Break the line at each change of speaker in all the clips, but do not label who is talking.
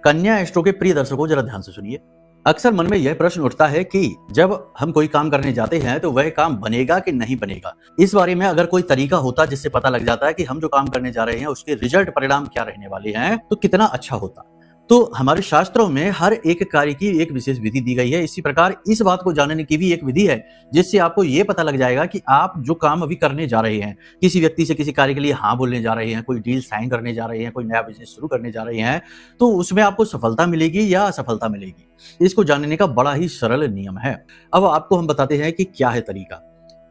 कन्या एस्ट्रो के प्रिय दर्शकों, जरा ध्यान से सुनिए। अक्सर मन में यह प्रश्न उठता है कि जब हम कोई काम करने जाते हैं तो वह काम बनेगा कि नहीं बनेगा। इस बारे में अगर कोई तरीका होता जिससे पता लग जाता है कि हम जो काम करने जा रहे हैं उसके रिजल्ट परिणाम क्या रहने वाले हैं, तो कितना अच्छा होता। तो हमारे शास्त्रों में हर एक कार्य की एक विशेष विधि दी गई है। इसी प्रकार इस बात को जानने की भी एक विधि है जिससे आपको ये पता लग जाएगा कि आप जो काम अभी करने जा रहे हैं, किसी व्यक्ति से किसी कार्य के लिए हाँ बोलने जा रहे हैं, कोई डील साइन करने जा रहे हैं, कोई नया बिजनेस शुरू करने जा रहे हैं, तो उसमें आपको सफलता मिलेगी या असफलता मिलेगी। इसको जानने का बड़ा ही सरल नियम है। अब आपको हम बताते हैं कि क्या है तरीका।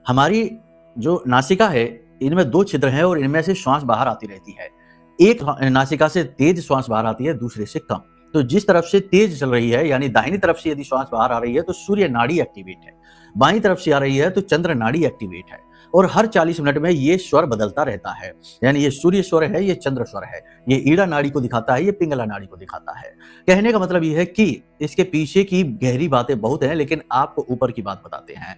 हमारी जो नासिका है, इनमें 2 छिद्र हैं और इनमें से श्वास बाहर आती रहती है। एक नासिका से तेज श्वास बाहर आती है, दूसरे से कम। तो जिस तरफ से तेज चल रही है, यानी दाहिनी तरफ से यदि श्वास बाहर आ रही है तो सूर्य नाड़ी एक्टिवेट है, बाईं तरफ से आ रही है तो चंद्र नाड़ी एक्टिवेट है। और हर 40 मिनट में ये स्वर बदलता रहता है, यानी ये सूर्य स्वर है, ये चंद्र स्वर है, ये ईड़ा नाड़ी को दिखाता है, ये पिंगला नाड़ी को दिखाता है। कहने का मतलब ये है कि इसके पीछे की गहरी बातें बहुत हैं, लेकिन आपको ऊपर की बात बताते हैं।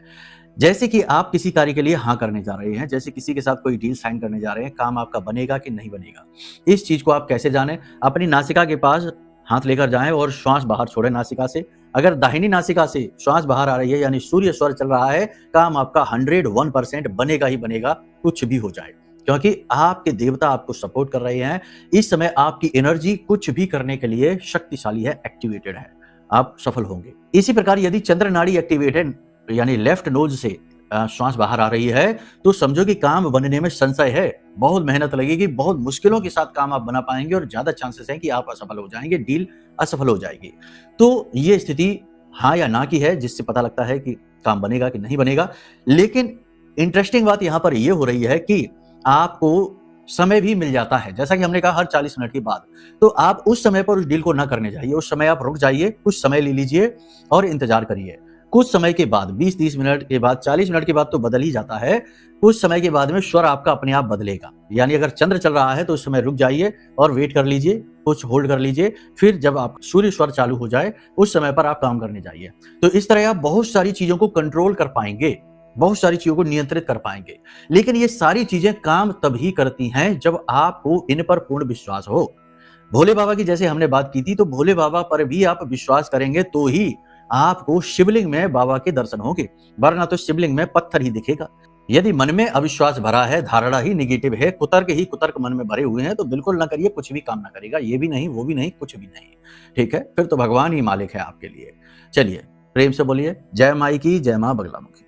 जैसे कि आप किसी कार्य के लिए हाँ करने जा रहे हैं, जैसे किसी के साथ कोई डील साइन करने जा रहे हैं, काम आपका बनेगा कि नहीं बनेगा। इस चीज को आप कैसे जानें? अपनी नासिका के पास हाथ लेकर जाएं और श्वास बाहर छोड़ें नासिका से। अगर दाहिनी नासिका से श्वास बाहर आ रही है, यानी सूर्य स्वर चल रहा है, काम आपका 101% बनेगा ही बनेगा, कुछ भी हो जाए, क्योंकि आपके देवता आपको सपोर्ट कर रहे हैं। इस समय आपकी एनर्जी कुछ भी करने के लिए शक्तिशाली है, एक्टिवेटेड है, आप सफल होंगे। इसी प्रकार यदि चंद्र नाड़ी एक्टिवेटेड यानी लेफ्ट नोज से श्वास बाहर आ रही है, तो समझो कि काम बनने में संशय है, बहुत मेहनत लगेगी, बहुत मुश्किलों के साथ काम आप बना पाएंगे और ज्यादा चांसेस हैं कि आप असफल हो जाएंगे, डील असफल हो जाएगी। तो ये स्थिति हाँ या ना की है, जिससे पता लगता है कि काम बनेगा कि नहीं बनेगा। लेकिन इंटरेस्टिंग बात यहाँ पर यह हो रही है कि आपको समय भी मिल जाता है, जैसा कि हमने कहा हर 40 मिनट के बाद। तो आप उस समय पर उस डील को ना करने जाइए, उस समय आप रुक जाइए, कुछ समय ले लीजिए और इंतजार करिए। कुछ समय के बाद 20-30 मिनट के बाद, 40 मिनट के बाद तो बदल ही जाता है। कुछ समय के बाद में स्वर आपका अपने आप बदलेगा। यानी अगर चंद्र चल रहा है तो उस समय रुक जाइए और वेट कर लीजिए, कुछ होल्ड कर लीजिए, फिर जब आप सूर्य स्वर चालू हो जाए उस समय पर आप काम करने जाइए। तो इस तरह आप बहुत सारी चीजों को कंट्रोल कर पाएंगे, बहुत सारी चीजों को नियंत्रित कर पाएंगे। लेकिन ये सारी चीजें काम तभी करती हैं जब आपको इन पर पूर्ण विश्वास हो। भोले बाबा की जैसे हमने बात की थी, तो भोले बाबा पर भी आप विश्वास करेंगे तो ही आपको शिवलिंग में बाबा के दर्शन होंगे, वरना तो शिवलिंग में पत्थर ही दिखेगा। यदि मन में अविश्वास भरा है, धारणा ही नेगेटिव है, कुतर्क ही कुतर्क मन में भरे हुए हैं, तो बिल्कुल ना करिए, कुछ भी काम ना करेगा। ये भी नहीं, वो भी नहीं, कुछ भी नहीं। ठीक है, फिर तो भगवान ही मालिक है आपके लिए। चलिए प्रेम से बोलिए जय माई की, जय मां बगलामुखी।